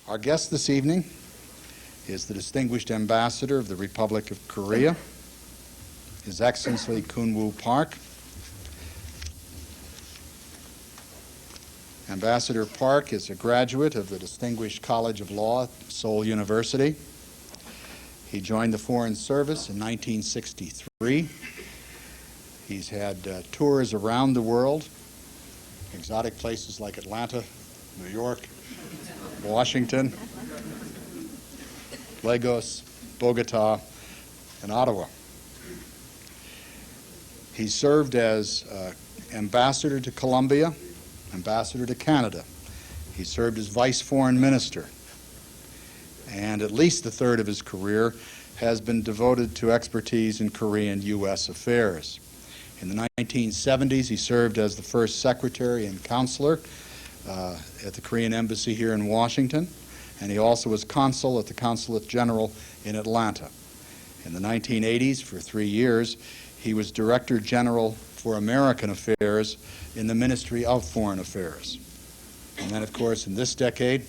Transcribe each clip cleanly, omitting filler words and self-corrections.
Our guest this evening is the Distinguished Ambassador of the Republic of Korea, His Excellency Kwon Park. Ambassador Park is a graduate of the Distinguished College of Law at Seoul University. He joined the Foreign Service in 1963. He's had tours around the world, exotic places like Atlanta, New York, Washington, Lagos, Bogota, and Ottawa. He served as ambassador to Colombia, ambassador to Canada. He served as vice foreign minister. And at least a third of his career has been devoted to expertise in Korean U.S. affairs. In the 1970s, he served as the first secretary and counselor at the Korean Embassy here in Washington, and he also was consul at the Consulate General in Atlanta. In the 1980s, for 3 years, he was Director General for American Affairs in the Ministry of Foreign Affairs. And then, of course, in this decade,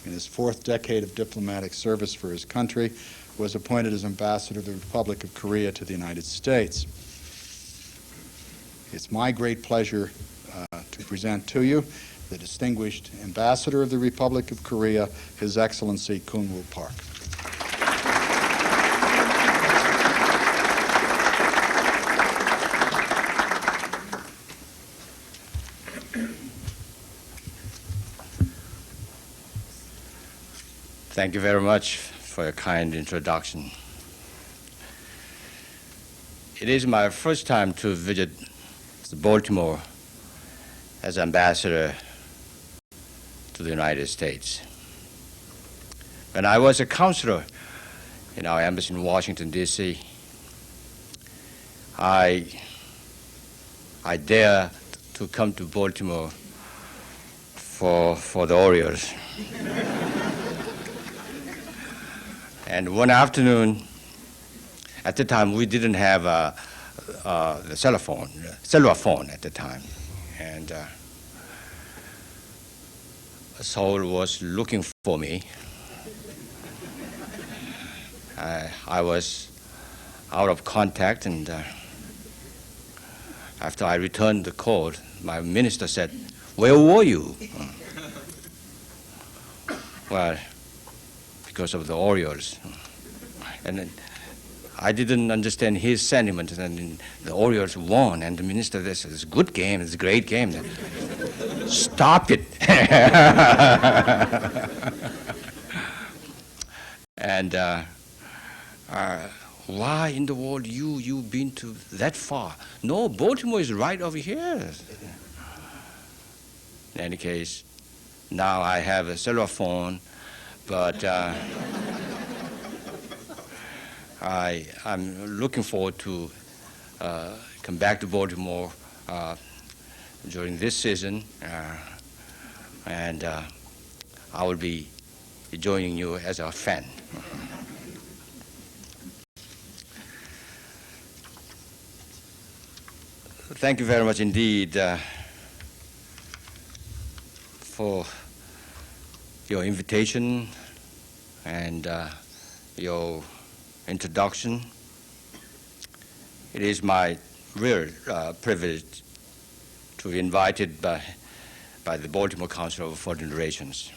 in his fourth decade of diplomatic service for his country, was appointed as Ambassador of the Republic of Korea to the United States. It's my great pleasure to present to you the Distinguished Ambassador of the Republic of Korea, His Excellency Kwon Park. Thank you very much for your kind introduction. It is my first time to visit Baltimore as ambassador to the United States. When I was a counselor in our embassy in Washington, D.C., I dared to come to Baltimore for the Orioles. And one afternoon, at the time we didn't have the cellular phone at the time, and Seoul was looking for me. I was out of contact, and after I returned the call, my minister said, "Where were you?" Well, because of the Orioles. And then I didn't understand his sentiment, and the Orioles won, and the minister said, "It's a good game, it's a great game." Stop it. And why in the world you've been to that far? No, Baltimore is right over here. In any case, now I have a cellular phone, but I'm looking forward to come back to Baltimore during this season, and I will be joining you as a fan. Thank you very much indeed for your invitation and your introduction. It is my real privilege to be invited by the Baltimore Council of Foreign Relations.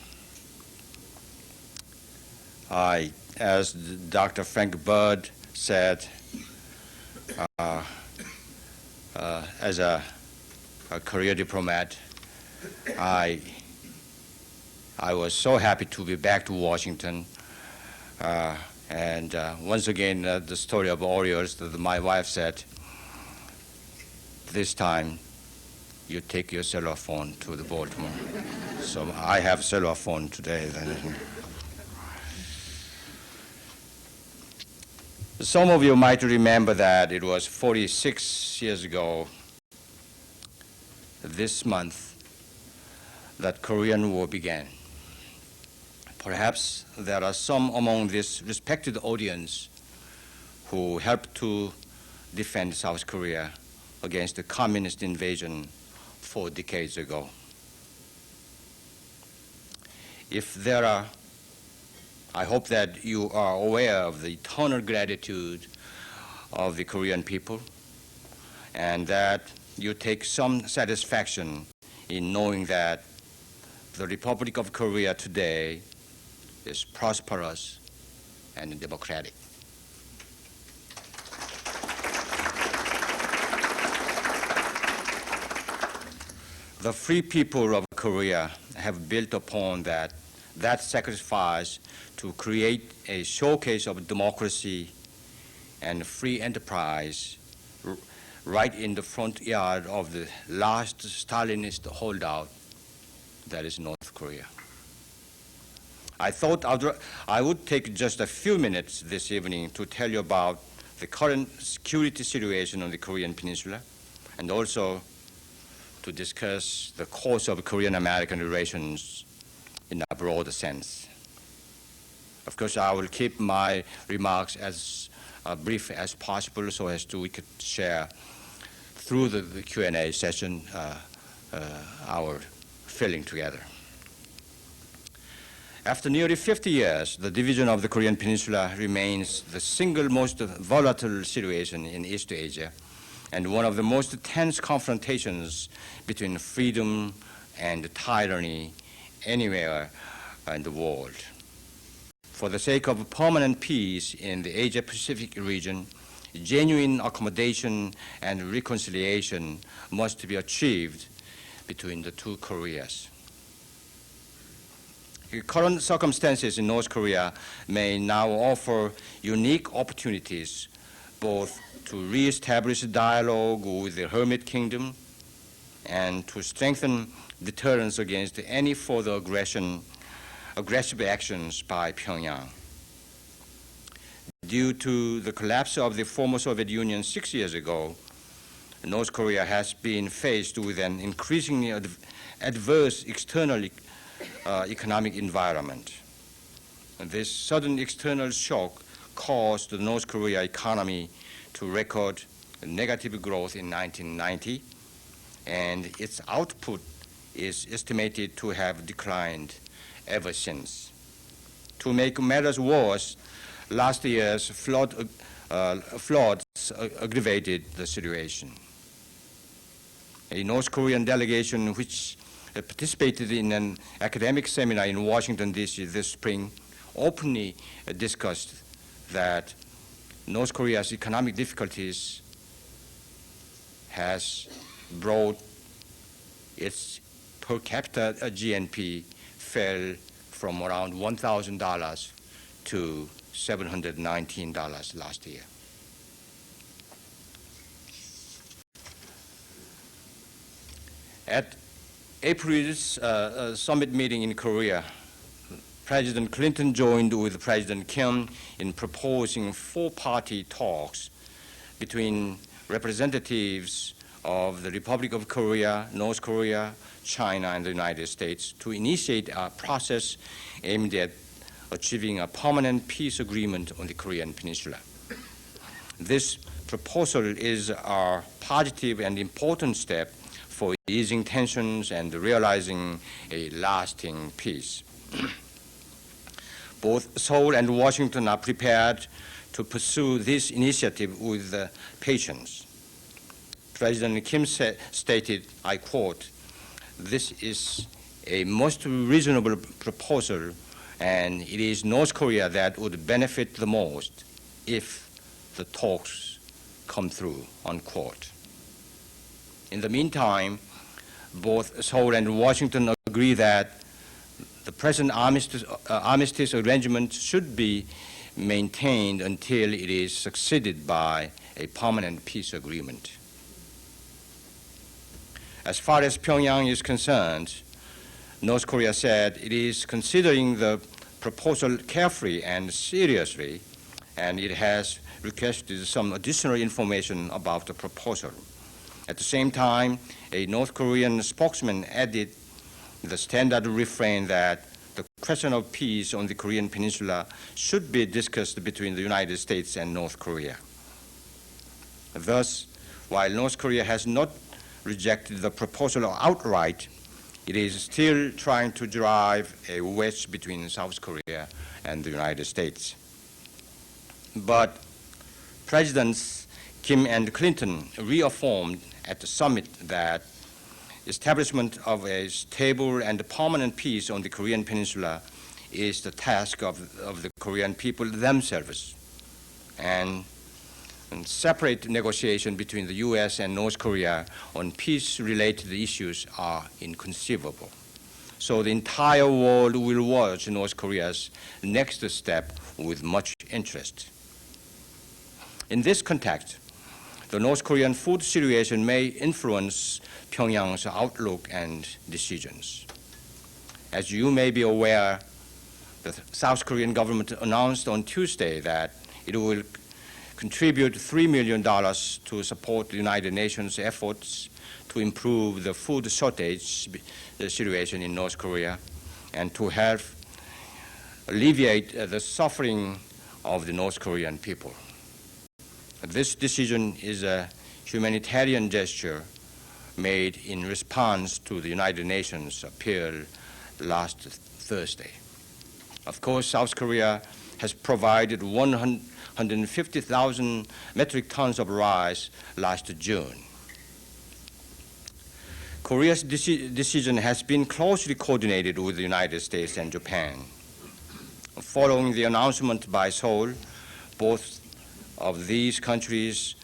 As Dr. Frank Bird said, as a career diplomat, I was so happy to be back to Washington. And once again, the story of Orioles that my wife said, this time you take your cellular phone to the Baltimore. So I have a cellular phone today. Some of you might remember that it was 46 years ago this month that Korean War began. Perhaps there are some among this respected audience who helped to defend South Korea against the communist invasion 4 decades ago. If there are I hope that you are aware of the eternal gratitude of the Korean people, and that you take some satisfaction in knowing that the Republic of Korea today is prosperous and democratic. The free people of Korea have built upon that sacrifice to create a showcase of democracy and free enterprise right in the front yard of the last Stalinist holdout, that is North Korea. I thought I would take just a few minutes this evening to tell you about the current security situation on the Korean Peninsula, and also to discuss the course of Korean-American relations in a broader sense. Of course, I will keep my remarks as brief as possible so as we could share through the Q&A session our feeling together. After nearly 50 years, the division of the Korean Peninsula remains the single most volatile situation in East Asia, and one of the most tense confrontations between freedom and tyranny anywhere in the world. For the sake of permanent peace in the Asia-Pacific region, genuine accommodation and reconciliation must be achieved between the two Koreas. The current circumstances in North Korea may now offer unique opportunities both to re-establish dialogue with the Hermit Kingdom and to strengthen deterrence against any further aggressive actions by Pyongyang. Due to the collapse of the former Soviet Union 6 years ago, North Korea has been faced with an increasingly adverse external economic environment. And this sudden external shock caused the North Korea economy to record negative growth in 1990, and its output is estimated to have declined ever since. To make matters worse, last year's floods aggravated the situation. A North Korean delegation which participated in an academic seminar in Washington, D.C. this spring openly discussed that North Korea's economic difficulties has brought its per capita GNP fell from around $1,000 to $719 last year. At April's summit meeting in Korea, President Clinton joined with President Kim in proposing four-party talks between representatives of the Republic of Korea, North Korea, China, and the United States to initiate a process aimed at achieving a permanent peace agreement on the Korean Peninsula. This proposal is a positive and important step for easing tensions and realizing a lasting peace. Both Seoul and Washington are prepared to pursue this initiative with patience. President Kim stated, I quote, "This is a most reasonable proposal, and it is North Korea that would benefit the most if the talks come through," unquote. In the meantime, both Seoul and Washington agree that the present armistice arrangement should be maintained until it is succeeded by a permanent peace agreement. As far as Pyongyang is concerned, North Korea said it is considering the proposal carefully and seriously, and it has requested some additional information about the proposal. At the same time, a North Korean spokesman added the standard refrain that the question of peace on the Korean Peninsula should be discussed between the United States and North Korea. Thus, while North Korea has not rejected the proposal outright, it is still trying to drive a wedge between South Korea and the United States. But Presidents Kim and Clinton reaffirmed at the summit that establishment of a stable and permanent peace on the Korean Peninsula is the task of the Korean people themselves, and separate negotiation between the U.S. and North Korea on peace-related issues are inconceivable. So the entire world will watch North Korea's next step with much interest. In this context, the North Korean food situation may influence Pyongyang's outlook and decisions. As you may be aware, the South Korean government announced on Tuesday that it will contribute $3 million to support the United Nations efforts to improve the food shortage situation in North Korea and to help alleviate the suffering of the North Korean people. This decision is a humanitarian gesture made in response to the United Nations appeal last Thursday. Of course, South Korea has provided 150,000 metric tons of rice last June. Korea's decision has been closely coordinated with the United States and Japan. Following the announcement by Seoul, both of these countries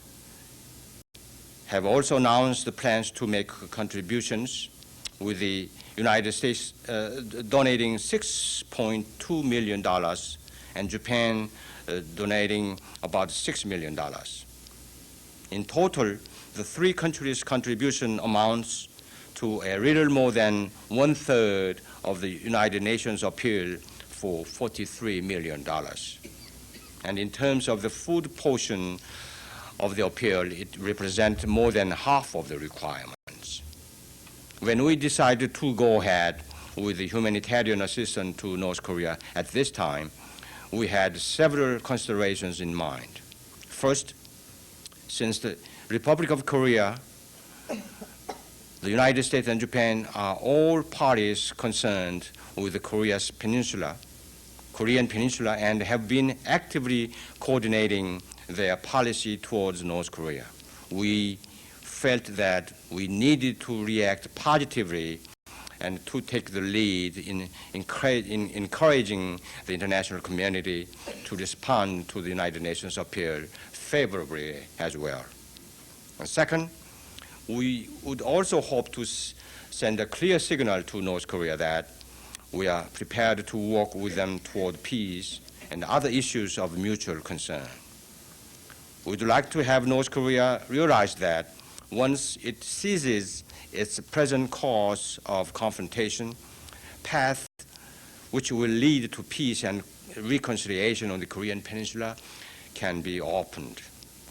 have also announced the plans to make contributions, with the United States donating $6.2 million and Japan donating about $6 million. In total, the three countries' contribution amounts to a little more than one-third of the United Nations appeal for $43 million. And in terms of the food portion of the appeal, it represents more than half of the requirements. When we decided to go ahead with the humanitarian assistance to North Korea at this time, we had several considerations in mind. First, since the Republic of Korea, the United States and Japan are all parties concerned with the Korean Peninsula, and have been actively coordinating their policy towards North Korea. We felt that we needed to react positively and to take the lead in encouraging the international community to respond to the United Nations appeal favorably as well. And second, we would also hope to send a clear signal to North Korea that we are prepared to work with them toward peace and other issues of mutual concern. We'd like to have North Korea realize that once it ceases its present course of confrontation, path which will lead to peace and reconciliation on the Korean Peninsula can be opened.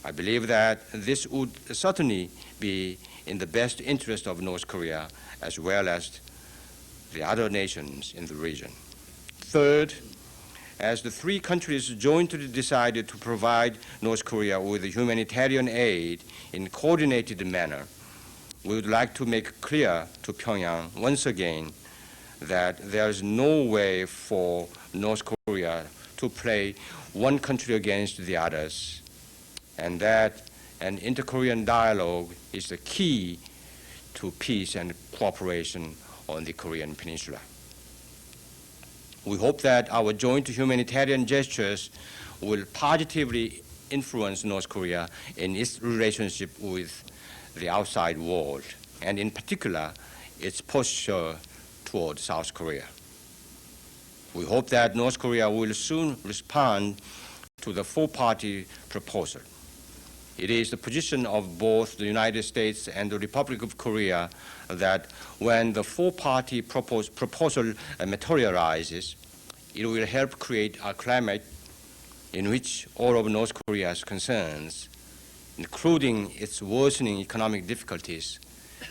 I believe that this would certainly be in the best interest of North Korea as well as the other nations in the region. Third, as the three countries jointly decided to provide North Korea with humanitarian aid in a coordinated manner, we would like to make clear to Pyongyang once again that there is no way for North Korea to play one country against the others, and that an inter-Korean dialogue is the key to peace and cooperation on the Korean Peninsula. We hope that our joint humanitarian gestures will positively influence North Korea in its relationship with the outside world, and in particular, its posture toward South Korea. We hope that North Korea will soon respond to the four-party proposal. It is the position of both the United States and the Republic of Korea that when the four-party proposal materializes, it will help create a climate in which all of North Korea's concerns, including its worsening economic difficulties,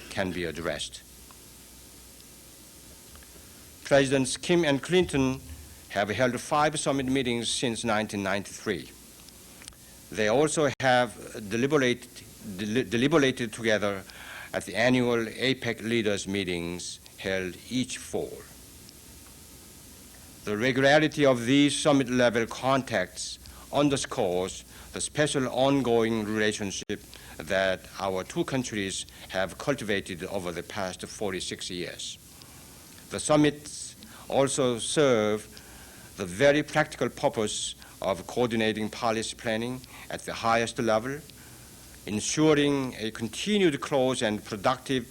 can be addressed. Presidents Kim and Clinton have held 5 summit meetings since 1993. They also have deliberated together at the annual APEC leaders meetings held each fall. The regularity of these summit-level contacts underscores the special ongoing relationship that our two countries have cultivated over the past 46 years. The summits also serve the very practical purpose of coordinating policy planning at the highest level, ensuring a continued close and productive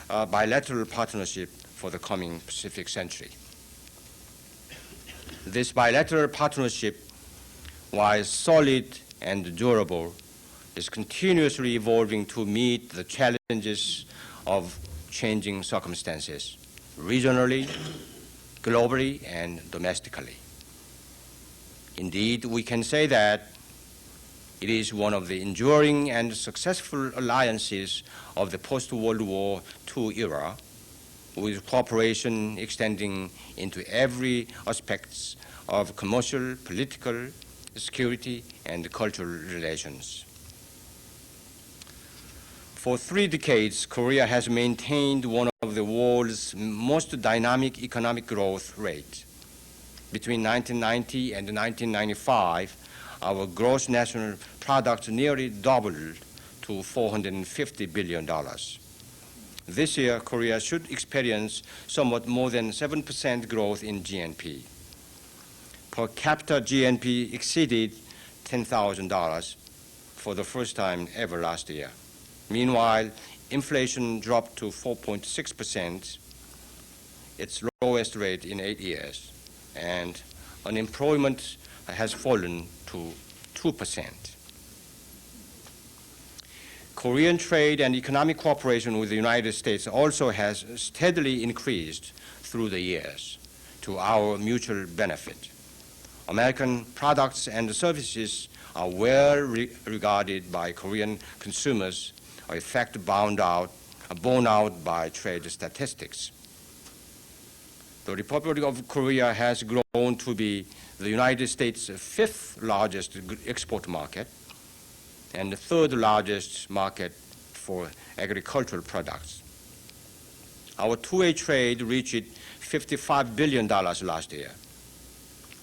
bilateral partnership for the coming Pacific century. This bilateral partnership, while solid and durable, is continuously evolving to meet the challenges of changing circumstances, regionally, globally, and domestically. Indeed, we can say that it is one of the enduring and successful alliances of the post-World War II era, with cooperation extending into every aspects of commercial, political, security, and cultural relations. For 3 decades, Korea has maintained one of the world's most dynamic economic growth rates. Between 1990 and 1995, our gross national product nearly doubled to $450 billion. This year, Korea should experience somewhat more than 7% growth in GNP. Per capita GNP exceeded $10,000 for the first time ever last year. Meanwhile, inflation dropped to 4.6%, its lowest rate in 8 years, and unemployment has fallen to 2%. Korean trade and economic cooperation with the United States also has steadily increased through the years to our mutual benefit. American products and services are well regarded by Korean consumers, a fact borne out by trade statistics. The Republic of Korea has grown to be the United States' 5th largest export market and the 3rd largest market for agricultural products. Our two-way trade reached $55 billion last year,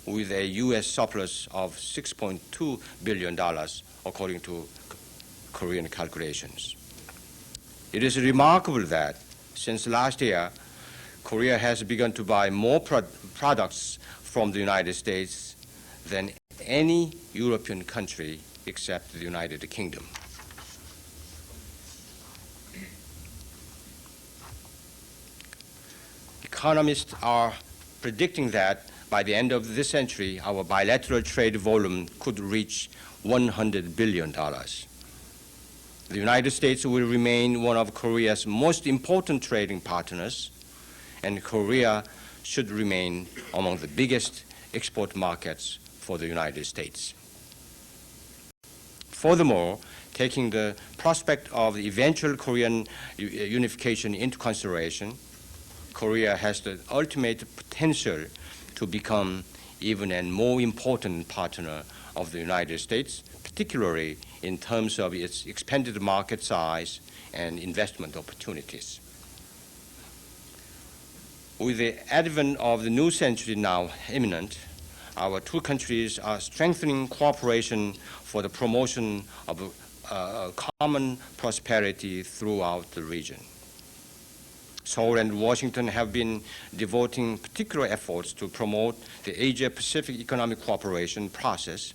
with a U.S. surplus of $6.2 billion, according to Korean calculations. It is remarkable that since last year, Korea has begun to buy more products from the United States than any European country except the United Kingdom. Economists are predicting that by the end of this century, our bilateral trade volume could reach $100 billion. The United States will remain one of Korea's most important trading partners, and Korea should remain among the biggest export markets for the United States. Furthermore, taking the prospect of the eventual Korean unification into consideration, Korea has the ultimate potential to become even a more important partner of the United States, particularly in terms of its expanded market size and investment opportunities. With the advent of the new century now imminent, our two countries are strengthening cooperation for the promotion of common prosperity throughout the region. Seoul and Washington have been devoting particular efforts to promote the Asia-Pacific economic cooperation process,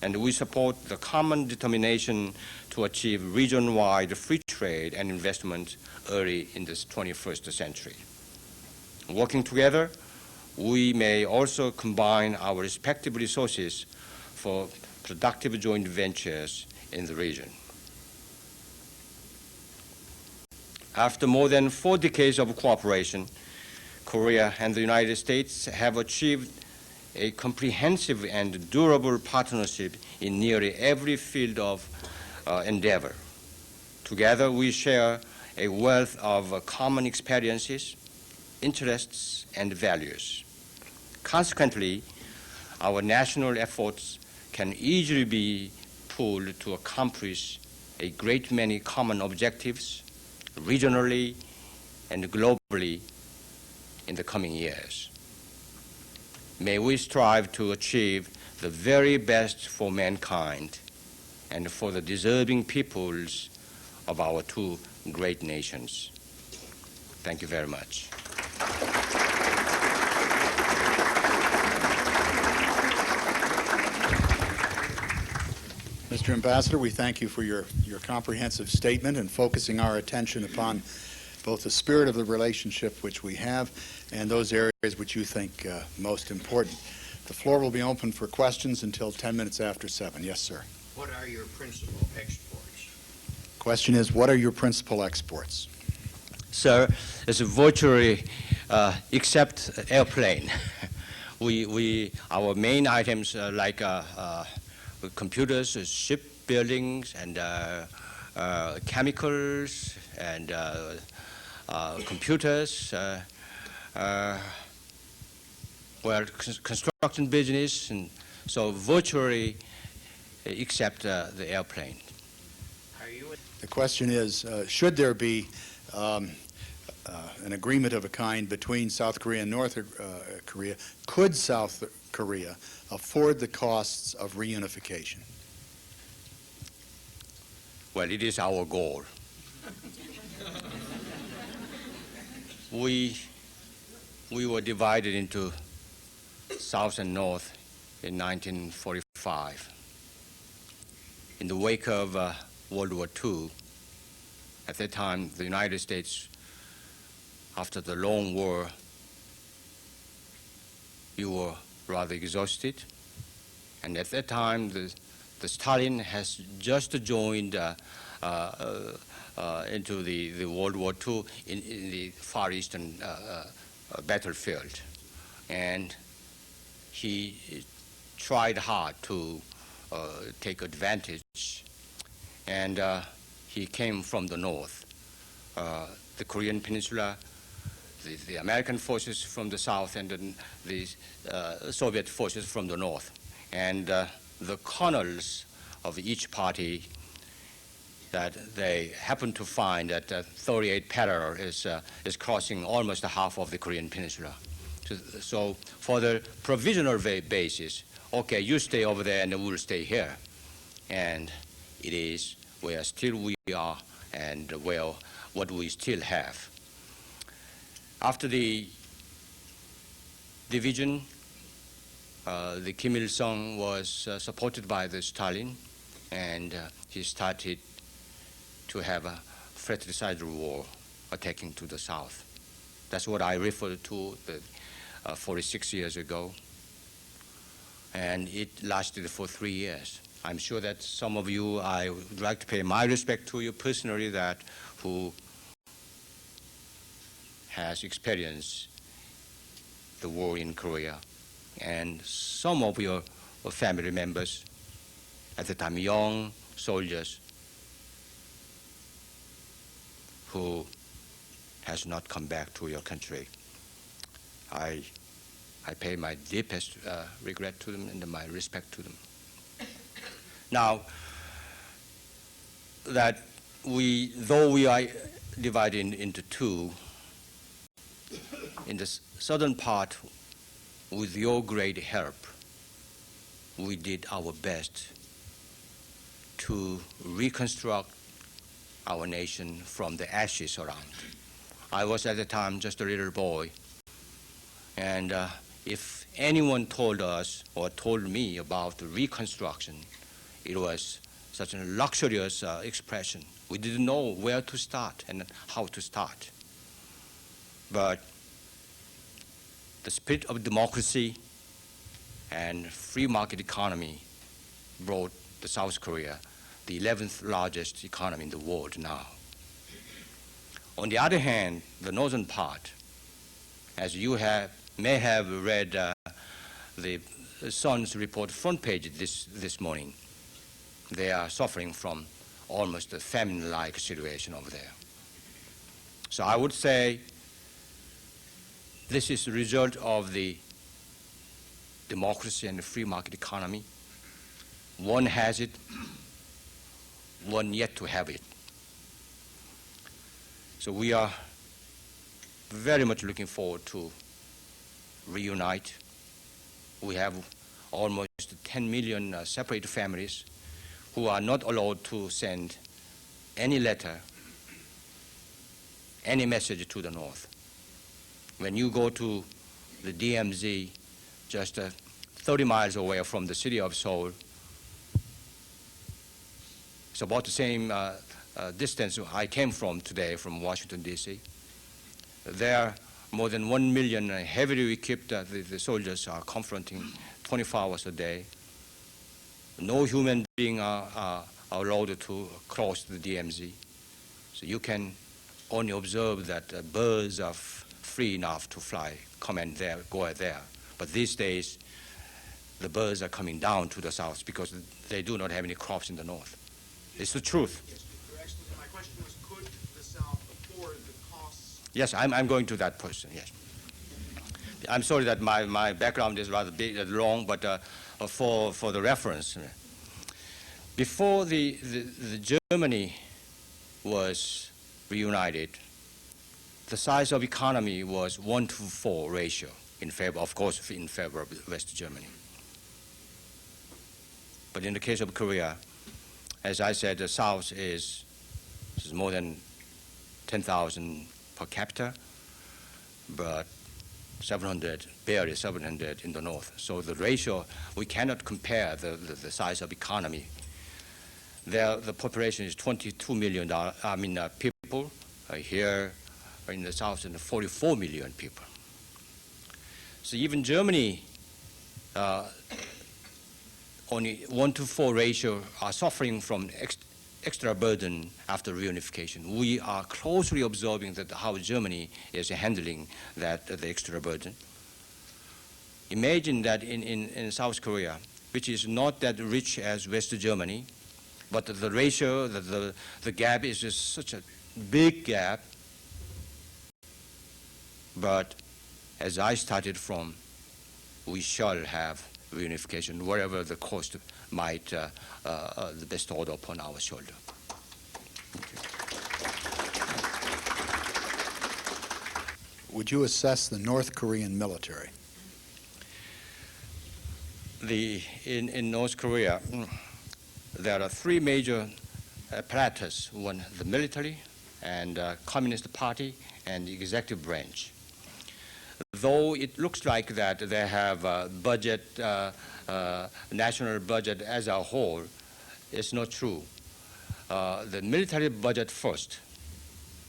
and we support the common determination to achieve region-wide free trade and investment early in this 21st century. Working together, we may also combine our respective resources for productive joint ventures in the region. After more than 4 decades of cooperation, Korea and the United States have achieved a comprehensive and durable partnership in nearly every field of endeavor. Together, we share a wealth of common experiences, interests, and values. Consequently, our national efforts can easily be pooled to accomplish a great many common objectives regionally and globally in the coming years. may we strive to achieve the very best for mankind and for the deserving peoples of our two great nations. Thank you very much. Mr. Ambassador, we thank you for your comprehensive statement and focusing our attention upon both the spirit of the relationship which we have and those areas which you think most important. The floor will be open for questions until 10 minutes after 7. Yes, sir. What are your principal exports? Question is, what are your principal exports? Sir, it's virtually except airplane. Our main items like computers, shipbuildings, and chemicals, and computers, construction business, and so virtually except the airplane. The question is, should there be an agreement of a kind between South Korea and North Korea, could South Korea afford the costs of reunification? Well, it is our goal. We were divided into South and North in 1945. In the wake of World War II, at that time, the United States, after the long war, you were rather exhausted. And at that time, the Stalin has just joined into the World War II in the Far Eastern battlefield. And he tried hard to take advantage. And he came from the north, the Korean Peninsula, the American forces from the south, and the Soviet forces from the north. And the colonels of each party that they happened to find that 38 parallel is crossing almost half of the Korean Peninsula. So for the provisional basis, okay, you stay over there and we'll stay here. And it is where still we are and where what we still have. After the division, the Kim Il-sung was supported by the Stalin, and he started to have a fratricidal war attacking to the south. That's what I referred to 46 years ago, and it lasted for 3 years. I'm sure that some of you, I would like to pay my respect to you personally, that who has experienced the war in Korea, and some of your family members, at the time young soldiers, who has not come back to your country. I pay my deepest regret to them and my respect to them. Now, that though we are divided into two, in the southern part, with your great help, we did our best to reconstruct our nation from the ashes around. I was at the time just a little boy, and if anyone told us or told me about the reconstruction, it was such a luxurious expression. We didn't know where to start and how to start. But the spirit of democracy and free market economy brought the South Korea the 11th largest economy in the world now. On the other hand, the northern part, as you may have read the Sun's report front page this morning, they are suffering from almost a famine-like situation over there. So I would say this is the result of the democracy and the free market economy. One has it, one yet to have it. So we are very much looking forward to reunite we have almost 10 million separate families who are not allowed to send any letter, any message to the North. When you go to the DMZ, just 30 miles away from the city of Seoul, it's about the same distance I came from today from Washington, D.C. There, more than 1 million heavily equipped the soldiers are confronting 24 hours a day. No human being are allowed to cross the DMZ. So you can only observe that birds are free enough to fly, come and there, go there. But these days, the birds are coming down to the south because they do not have any crops in the north. It's the truth. Yes, Your Excellency, my question was, could the South afford the costs? Yes, I'm going to that person, yes. I'm sorry that my background is rather big, long, but for the reference. Before the Germany was reunited, the size of economy was 1-to-4 ratio in favor, of course, in favor of West Germany. But in the case of Korea, as I said, the South is more than 10,000 per capita, but 700, barely 700 in the north. So the ratio, we cannot compare the size of economy. There, the population is 22 million people. Here in the south, and 44 million people. So even Germany, only 1-to-4 ratio, are suffering from extra burden after reunification. We are closely observing that how Germany is handling the extra burden. Imagine that in South Korea, which is not that rich as West Germany, but the ratio, the gap is just such a big gap. But as I started from, we shall have reunification, whatever the cost might be bestowed upon our shoulder. Would you assess the North Korean military? In North Korea, there are three major apparatus: one, the military, and Communist Party, and the executive branch. Though it looks like that they have a budget, national budget as a whole, it's not true. The military budget first,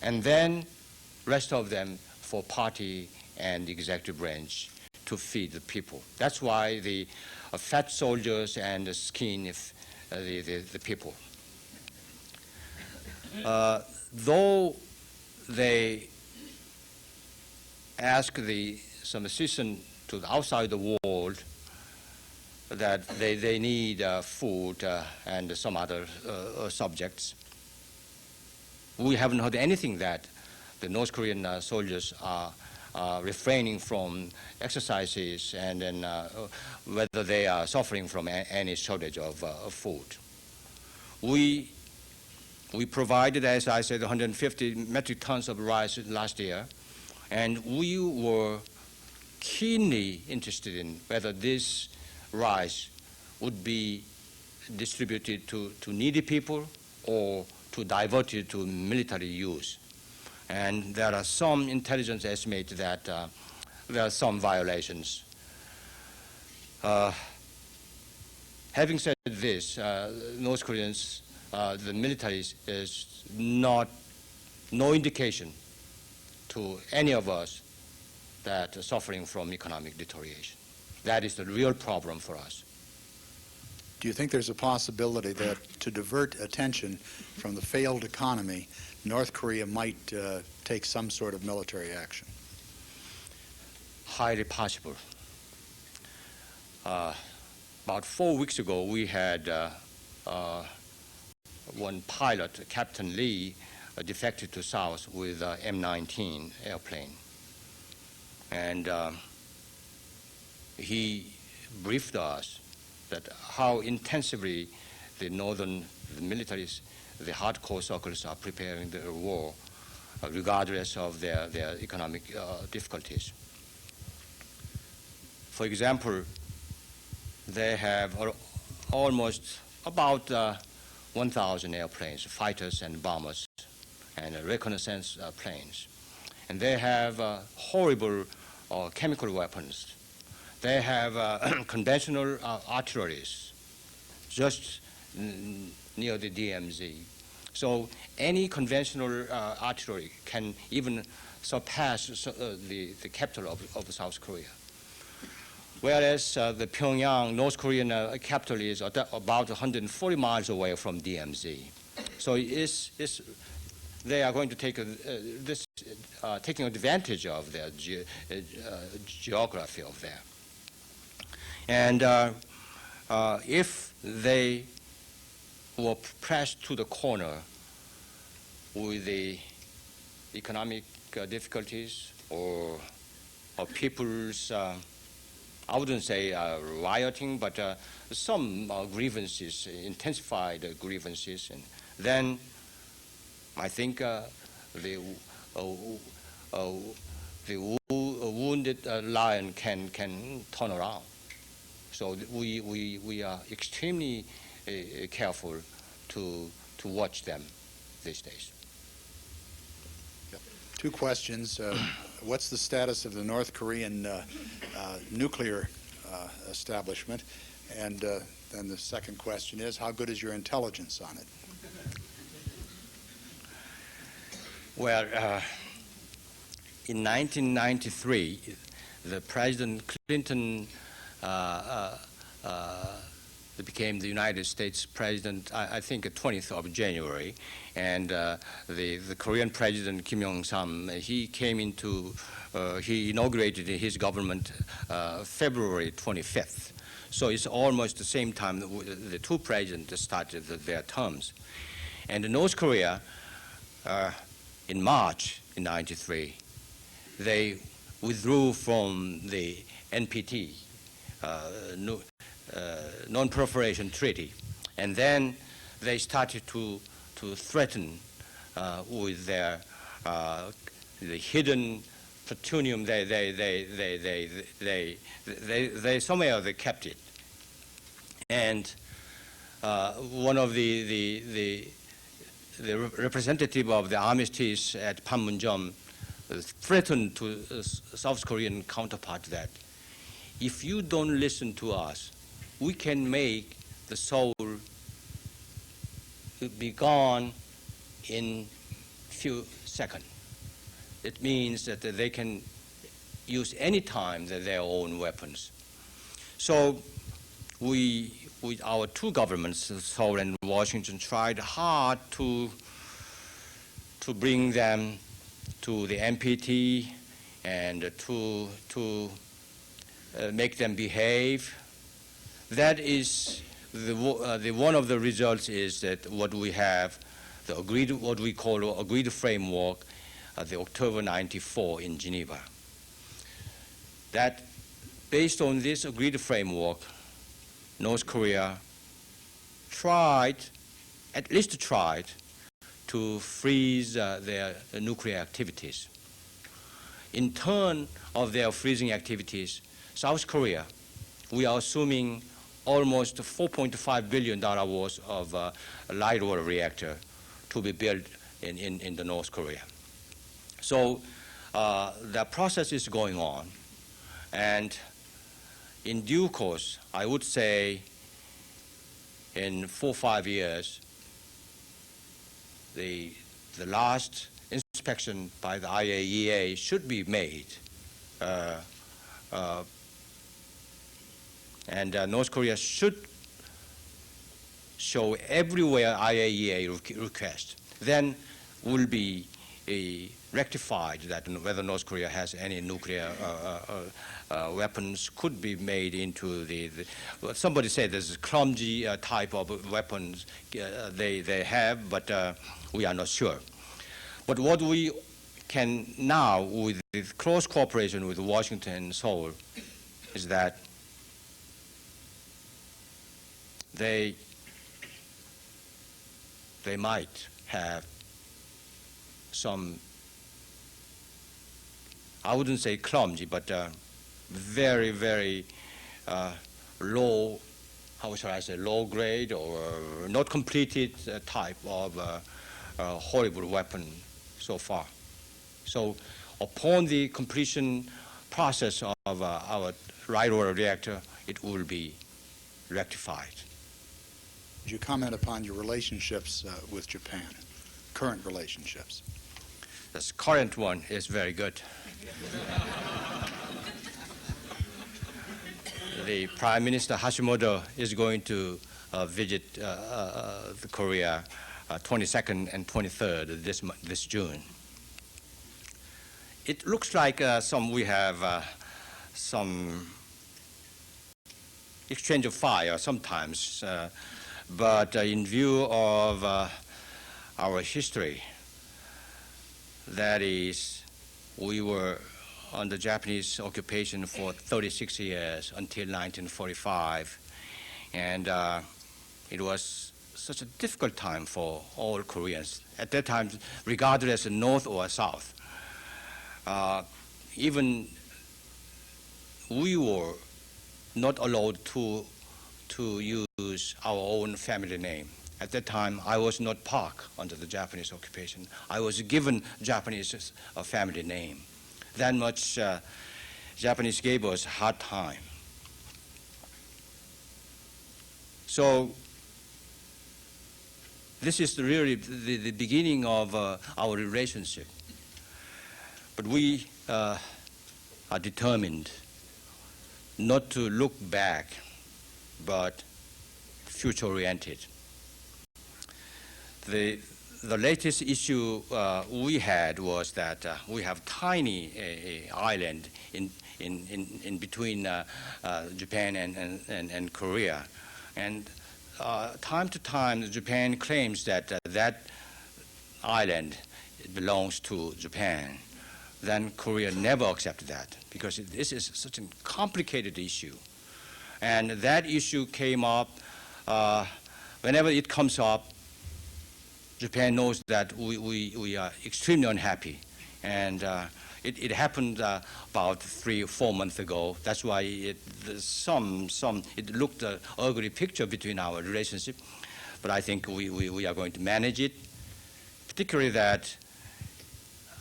and then rest of them for party and executive branch to feed the people. That's why the fat soldiers and the skinny the people. Though they ask some assistance to the outside the world, that they need food and some other subjects. We haven't heard anything that the North Korean soldiers are refraining from exercises and then whether they are suffering from any shortage of food. We provided, as I said, 150 metric tons of rice last year, and we were keenly interested in whether this rice would be distributed to needy people or to divert it to military use. And there are some intelligence estimates that there are some violations. Having said this, North Koreans, the military is no indication to any of us that are suffering from economic deterioration. That is the real problem for us. Do you think there's a possibility that to divert attention from the failed economy, North Korea might take some sort of military action? Highly possible. About 4 weeks ago, we had one pilot, Captain Lee, defected to South with M19 airplane. And he briefed us that how intensively the militaries, the hardcore circles are preparing the war, regardless of their economic difficulties. For example, they have almost about 1,000 airplanes, fighters and bombers, and reconnaissance planes. And they have horrible chemical weapons. They have conventional artilleries just near the DMZ. So any conventional artillery can even surpass the capital of South Korea. Whereas the Pyongyang, North Korean capital is about 140 miles away from DMZ. So they are going to take taking advantage of their geography of there. And if they were pressed to the corner with the economic difficulties or people's, I wouldn't say rioting, but some grievances, intensified grievances, and then I think the wounded lion can turn around. So we are extremely careful to watch them these days. Two questions. What's the status of the North Korean nuclear establishment? And then the second question is, how good is your intelligence on it? Well, in 1993, the President Clinton became the United States president, I think, 20th of January, and the Korean President Kim Jong-sam, he inaugurated his government February 25th. So it's almost the same time that the two presidents started their terms. And North Korea, in March in '93, they withdrew from the NPT, non-proliferation treaty, and then they started to threaten with their the hidden plutonium. They somehow they kept it, and one of the representative of the armistice at Panmunjom threatened to South Korean counterpart that if you don't listen to us, we can make the Seoul be gone in few seconds. It means that they can use any time their own weapons. So our two governments, Seoul and Washington, tried hard to bring them to the NPT and to make them behave. That is one of the results is that what we have, what we call agreed framework, the October '94 in Geneva. That based on this agreed framework, North Korea at least tried to freeze their nuclear activities. In turn of their freezing activities, South Korea, we are assuming almost $4.5 billion worth of light water reactor to be built in the North Korea. So the process is going on, and in due course, I would say in 4 or 5 years, the last inspection by the IAEA should be made. And North Korea should show everywhere IAEA request. Then will be rectified that whether North Korea has any nuclear weapons could be made into well, somebody said there's a clumsy type of weapons they have, but we are not sure. But what we can now, with close cooperation with Washington and Seoul, is that they might have some, I wouldn't say clumsy, but very, very low, how shall I say, low grade or not completed type of horrible weapon so far. So upon the completion process of our light water reactor, it will be rectified. Would you comment upon your relationships with Japan, current relationships? This current one is very good. The Prime Minister Hashimoto is going to visit Korea 22nd and 23rd this June. It looks like we have some exchange of fire sometimes, but in view of our history, that is, we were under Japanese occupation for 36 years until 1945, and it was such a difficult time for all Koreans at that time, regardless of North or South. Even we were not allowed to use our own family name. At that time, I was not Park under the Japanese occupation. I was given Japanese family name. That much Japanese gave us a hard time. So this is really the beginning of our relationship. But we are determined not to look back, but future-oriented. The latest issue we had was that we have tiny island in between Japan and Korea, and time to time Japan claims that that island belongs to Japan. Then Korea never accepted that because this is such a complicated issue, and that issue came up whenever it comes up. Japan knows that we are extremely unhappy, and it happened about 3 or 4 months ago. That's why it looked an ugly picture between our relationship, but I think we are going to manage it, particularly that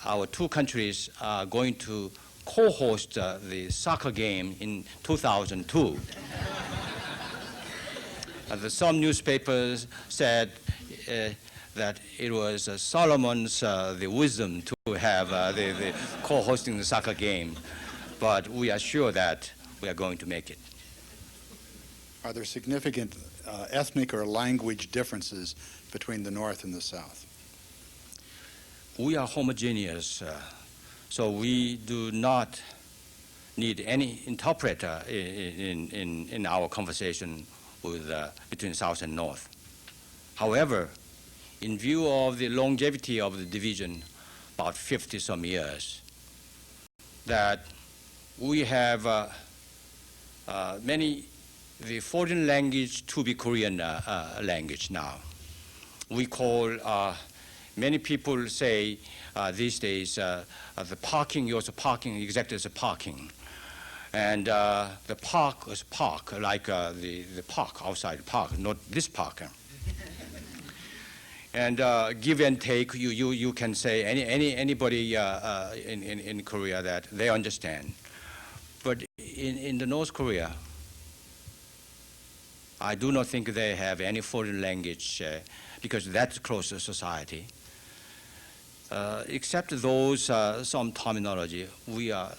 our two countries are going to co-host the soccer game in 2002. Some newspapers said that it was Solomon's the wisdom to have the co-hosting the soccer game, but we are sure that we are going to make it. Are there significant ethnic or language differences between the North and the South? We are homogeneous, so we do not need any interpreter in our conversation with, between South and North. However, in view of the longevity of the division, about 50-some years, that we have the foreign language to be Korean language now. We call, many people say these days, the parking, yours parking, exactly as a parking. And the park is park, like the park, outside the park, not this park. And give and take, you can say anybody in Korea that they understand. But in the North Korea, I do not think they have any foreign language because that's closer society. Except those some terminology, we are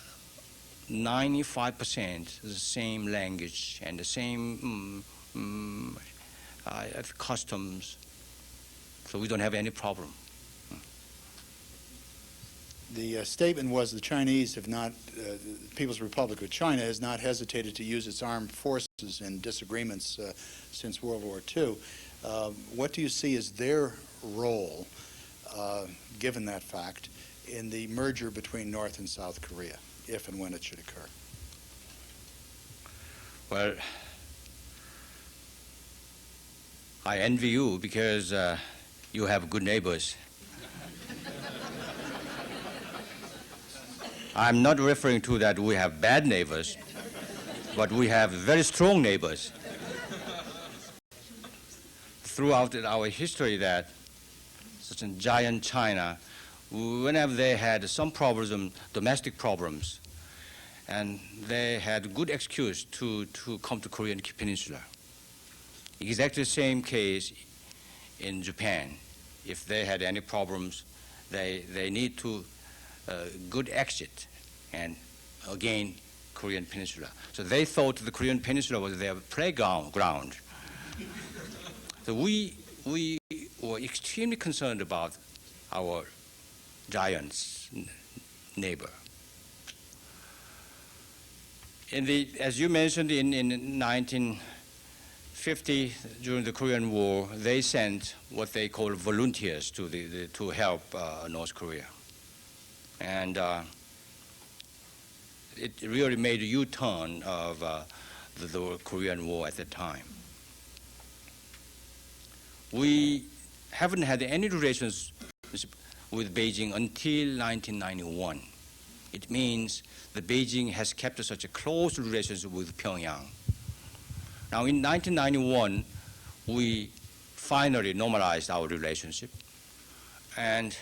95% the same language and the same customs. So we don't have any problem. The statement was the Chinese have not, the People's Republic of China has not hesitated to use its armed forces in disagreements since World War II. What do you see as their role, given that fact, in the merger between North and South Korea, if and when it should occur? Well, I envy you because you have good neighbors. I'm not referring to that we have bad neighbors, but we have very strong neighbors. Throughout our history, that such a giant China, whenever they had some problems, domestic problems, and they had good excuse to come to Korean Peninsula. Exactly the same case in Japan. If they had any problems, they need to good exit, and again, Korean Peninsula. So they thought the Korean Peninsula was their playground. So we were extremely concerned about our giant's neighbor. As you mentioned, in 1950, during the Korean War, they sent what they call volunteers to help North Korea. And it really made a U-turn of the Korean War at the time. We haven't had any relations with Beijing until 1991. It means that Beijing has kept such a close relationship with Pyongyang. Now, in 1991, we finally normalized our relationship, and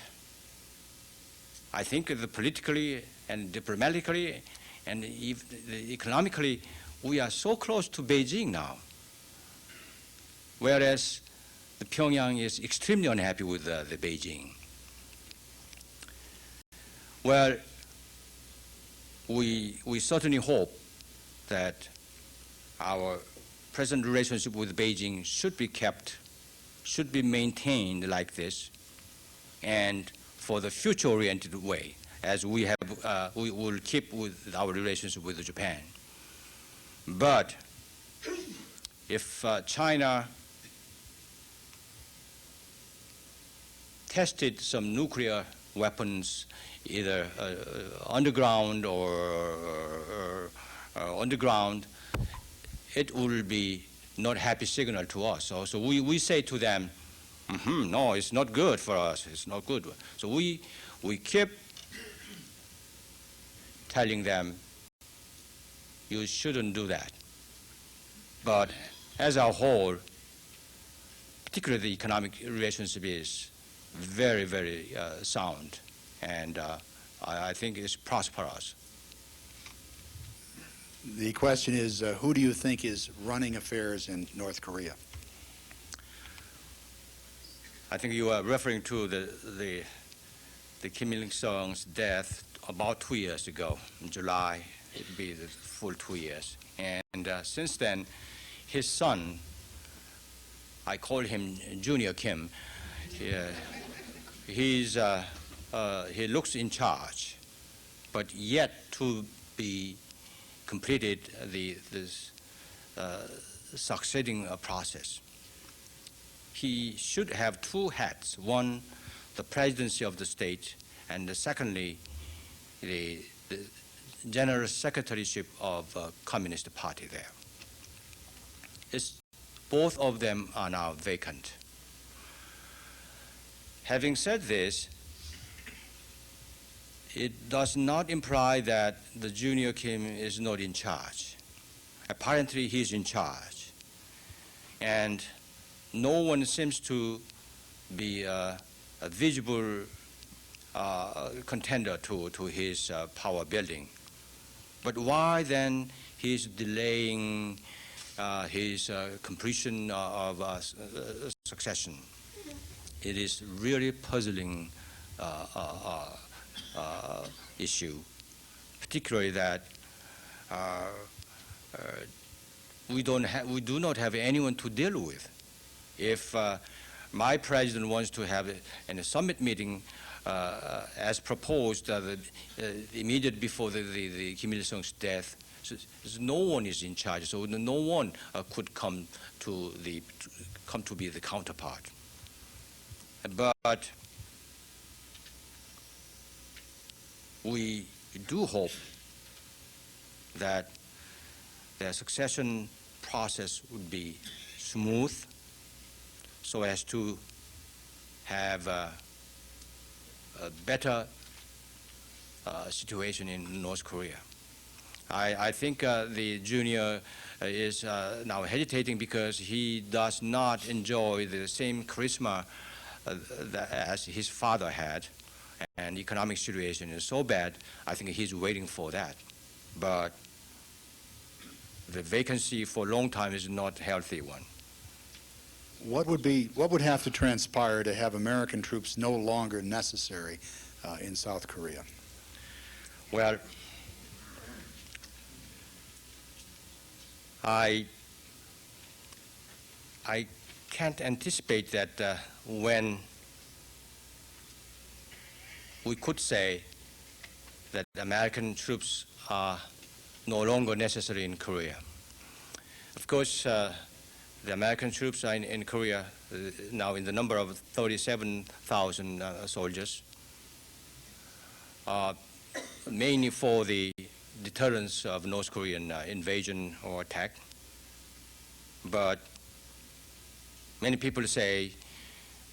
I think that politically and diplomatically and even economically, we are so close to Beijing now, whereas the Pyongyang is extremely unhappy with the Beijing. Well, we certainly hope that our present relationship with Beijing should be kept, should be maintained like this, and for the future-oriented way, as we will keep with our relationship with Japan. But if China tested some nuclear weapons, either underground or underground, it will be not happy signal to us. So we say to them, no, it's not good for us, it's not good. So we keep telling them, you shouldn't do that. But as a whole, particularly the economic relationship is very, very sound, and I think it's prosperous. The question is, who do you think is running affairs in North Korea? I think you are referring to the Kim Il-sung's death about 2 years ago. In July, it will be the full 2 years. And since then, his son, I call him Junior Kim, he looks in charge, but yet to be completed this succeeding process. He should have two hats: one, the presidency of the state, and secondly, the general secretaryship of Communist Party there. Both of them are now vacant. Having said this, it does not imply that the Junior Kim is not in charge. Apparently, he's in charge. And no one seems to be a visible contender to his power building. But why then he's delaying his completion of succession? It is really puzzling issue, particularly that we do not have anyone to deal with. If my president wants to have a summit meeting as proposed immediately before the Kim Il-sung's death, so no one is in charge, so no one could come to be the counterpart. But we do hope that the succession process would be smooth, so as to have a better situation in North Korea. I think the junior is now hesitating because he does not enjoy the same charisma as his father had, and economic situation is so bad. I think he's waiting for that. But the vacancy for a long time is not a healthy one. What would have to transpire to have American troops no longer necessary in South Korea? Well, I can't anticipate that when we could say that American troops are no longer necessary in Korea. Of course, the American troops are in Korea now in the number of 37,000 soldiers, mainly for the deterrence of North Korean invasion or attack. But many people say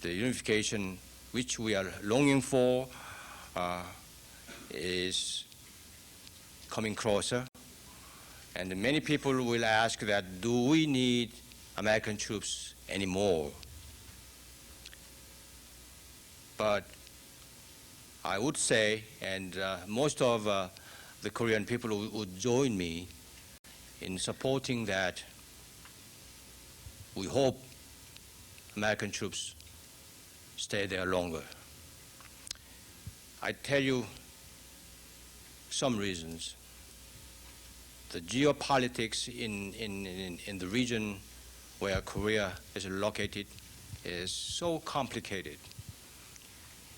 the unification which we are longing for is coming closer. And many people will ask that, do we need American troops anymore? But I would say, and most of the Korean people would join me in supporting that, we hope American troops stay there longer. I tell you some reasons. The geopolitics in the region where Korea is located is so complicated.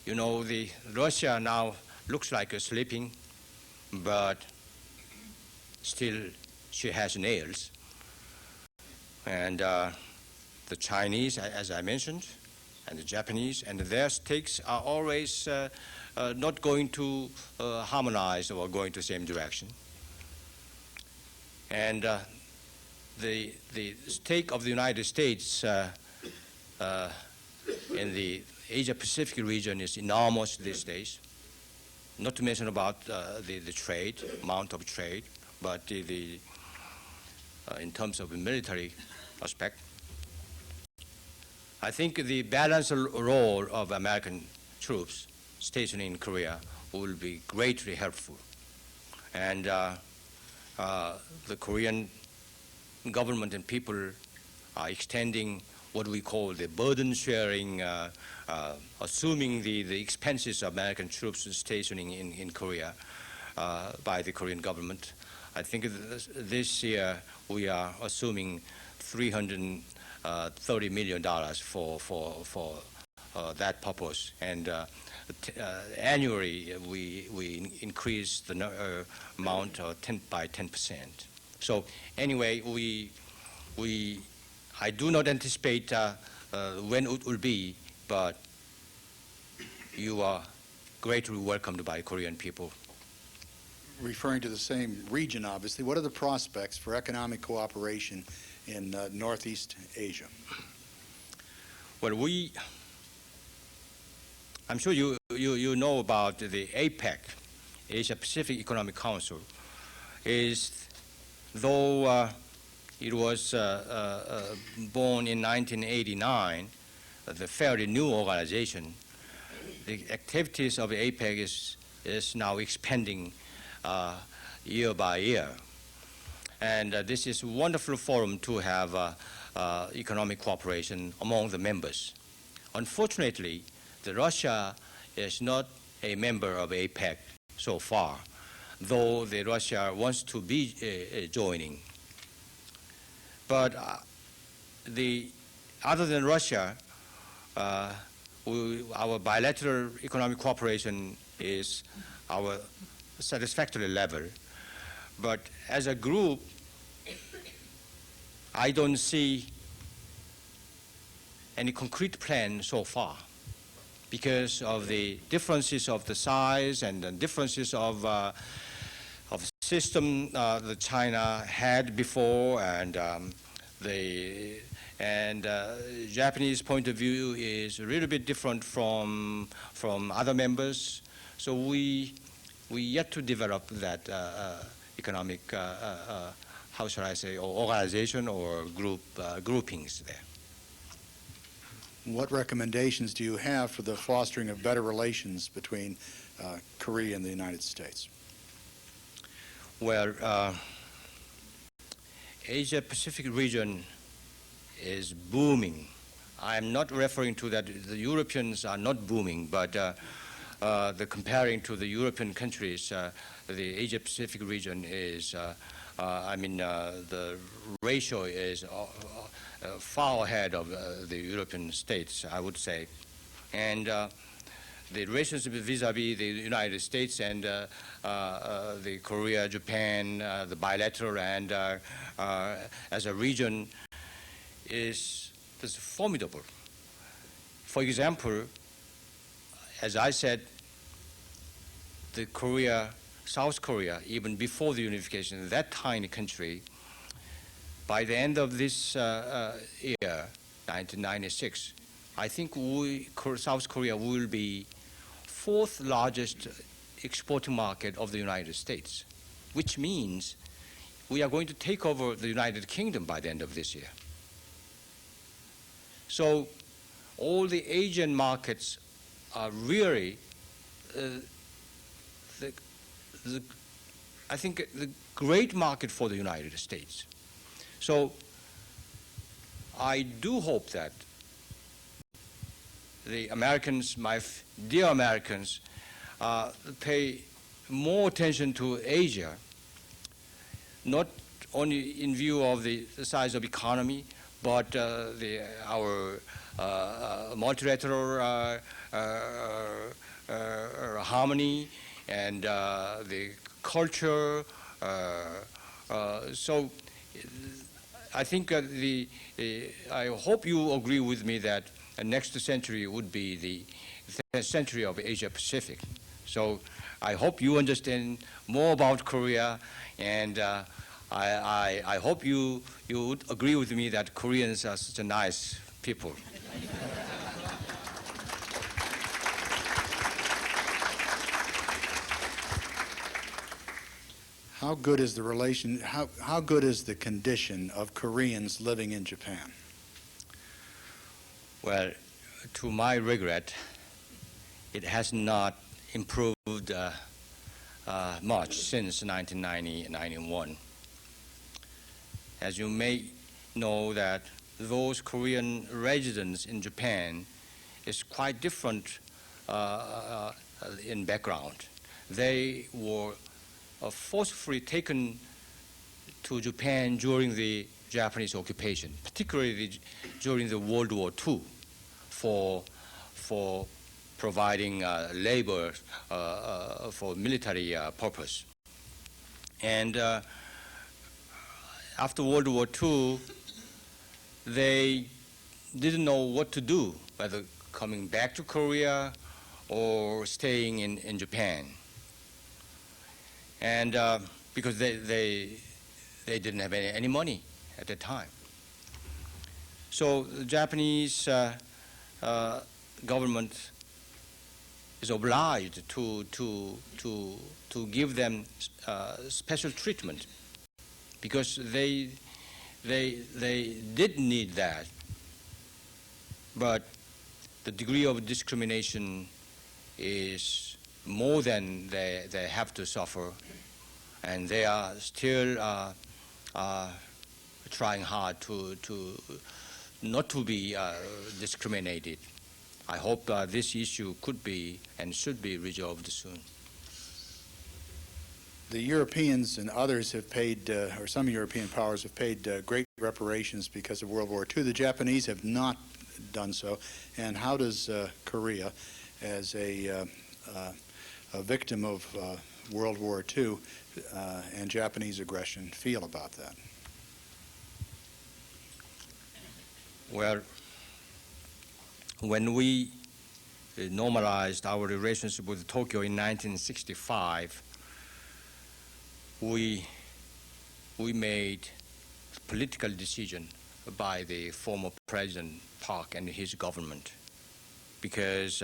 You know, Russia now looks like sleeping, but still she has nails. And the Chinese, as I mentioned, and the Japanese, and their stakes are always not going to harmonize or going to the same direction. And the stake of the United States in the Asia-Pacific region is enormous these days, not to mention about the trade, amount of trade, but in terms of the military aspect. I think the balanced role of American troops stationed in Korea will be greatly helpful. And the Korean government and people are extending what we call the burden sharing, assuming the expenses of American troops stationing in Korea by the Korean government. I think this year we are assuming $330 million for that purpose, and annually we increase the amount by 10%. So anyway, I do not anticipate when it will be, but you are greatly welcomed by Korean people. Referring to the same region, obviously, what are the prospects for economic cooperation in Northeast Asia? Well, I'm sure you know about the APEC, Asia Pacific Economic Council. Though it was born in 1989, the fairly new organization, the activities of the APEC is now expanding year by year. And this is a wonderful forum to have economic cooperation among the members. Unfortunately, Russia is not a member of APEC so far, though Russia wants to be joining. But other than Russia, our bilateral economic cooperation is our satisfactory level. But as a group, I don't see any concrete plan so far because of the differences of the size and the differences of system that China had before, and Japanese point of view is a little bit different from other members. So we yet to develop that economic, how shall I say, or organization or groupings there. What recommendations do you have for the fostering of better relations between Korea and the United States? Well, Asia-Pacific region is booming. I'm not referring to that the Europeans are not booming, but the comparing to the European countries, the Asia-Pacific region is, the ratio is far ahead of the European states, I would say. And the relationship vis-a-vis the United States and the Korea, Japan, the bilateral and as a region is formidable. For example, as I said, the South Korea, even before the unification, that tiny country, by the end of this year, 1996, I think South Korea will be fourth largest exporting market of the United States, which means we are going to take over the United Kingdom by the end of this year. So all the Asian markets are really, I think, the great market for the United States. So I do hope that the Americans, my dear Americans, pay more attention to Asia, not only in view of the size of economy, but our multilateral harmony and the culture. So I think I hope you agree with me that the next century would be the century of Asia Pacific. So I hope you understand more about Korea, and I hope you would agree with me that Koreans are such a nice people. How good is the relation? How good is the condition of Koreans living in Japan? Well, to my regret, it has not improved much since 1990-91. As you may know, that those Korean residents in Japan is quite different in background. They were forcefully taken to Japan during the Japanese occupation, particularly during the World War II, for providing labor for military purpose. And after World War II, they didn't know what to do, whether coming back to Korea or staying in Japan. And because they didn't have any money at the time. So the Japanese government is obliged to give them special treatment, because they did need that, but the degree of discrimination is more than they have to suffer, and they are still trying hard to not to be discriminated. I hope this issue could be and should be resolved soon. The Europeans and others have paid, or some European powers have paid great reparations because of World War II. The Japanese have not done so. And how does Korea, as a victim of World War II and Japanese aggression, feel about that? Well, when we normalized our relationship with Tokyo in 1965, we made a political decision by the former President Park and his government, because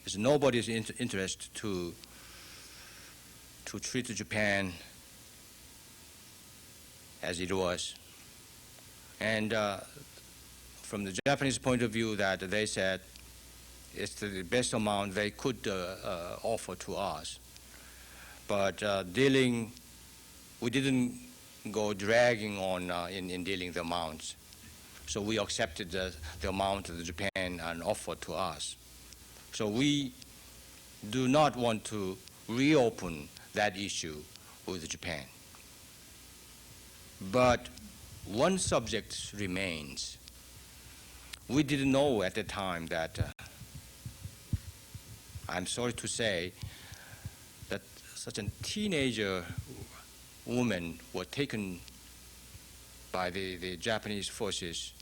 it's nobody's interest to to treat Japan as it was. And from the Japanese point of view, that they said it's the best amount they could offer to us. But we didn't go dragging on in dealing the amounts. So we accepted the amount that Japan offered to us. So we do not want to reopen that issue with Japan. But one subject remains. We didn't know at the time that, I'm sorry to say, that such a teenager woman was taken by the Japanese forces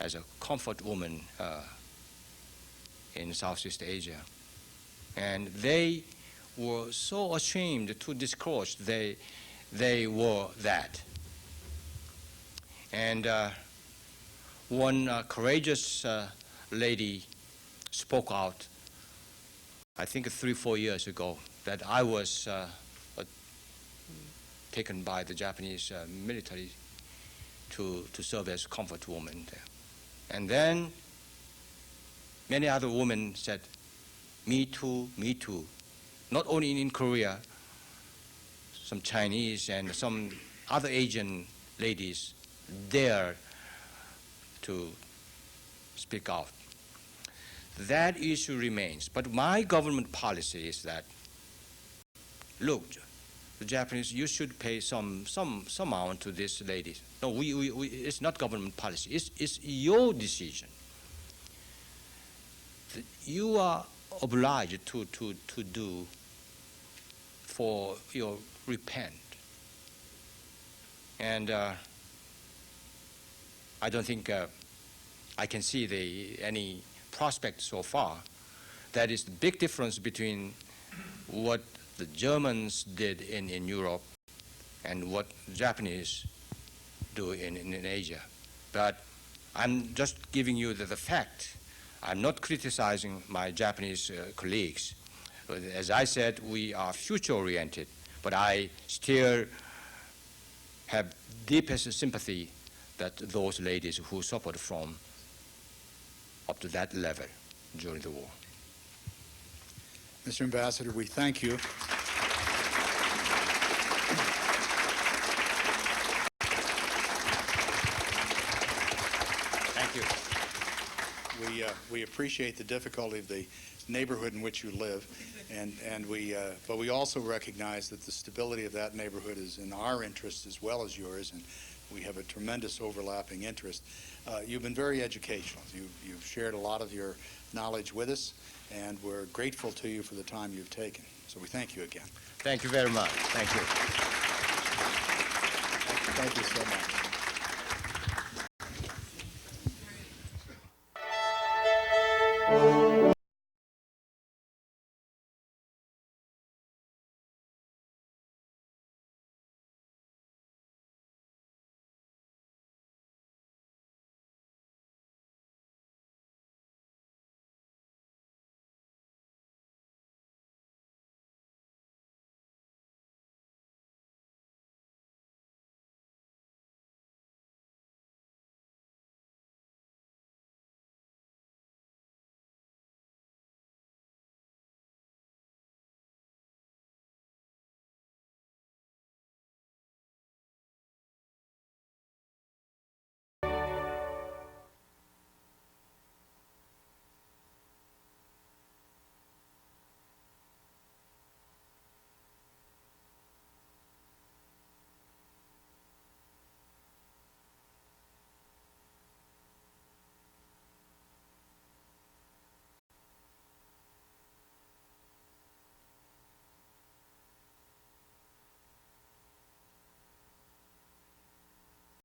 as a comfort woman in Southeast Asia. And they were so ashamed to disclose they were that. And one courageous lady spoke out, I think 3-4 years ago, that I was taken by the Japanese military to serve as comfort woman there. And then many other women said, me too, me too. Not only in Korea, some Chinese and some other Asian ladies dare to speak out. That issue remains. But my government policy is that, look, the Japanese, you should pay some amount to these ladies. No, it's not government policy. It's your decision. You are obliged to do for your repent. And I don't think I can see any prospect so far. That is the big difference between what the Germans did in Europe and what the Japanese do in Asia. But I'm just giving you the fact. I'm not criticizing my Japanese colleagues. As I said, we are future-oriented, but I still have deepest sympathy that those ladies who suffered from up to that level during the war. Mr. Ambassador, we thank you. Thank you. We appreciate the difficulty of the neighborhood in which you live, but we also recognize that the stability of that neighborhood is in our interest as well as yours, and we have a tremendous overlapping interest. You've been very educational. You've shared a lot of your knowledge with us, and we're grateful to you for the time you've taken. So we thank you again. Thank you very much. Thank you. Thank you so much.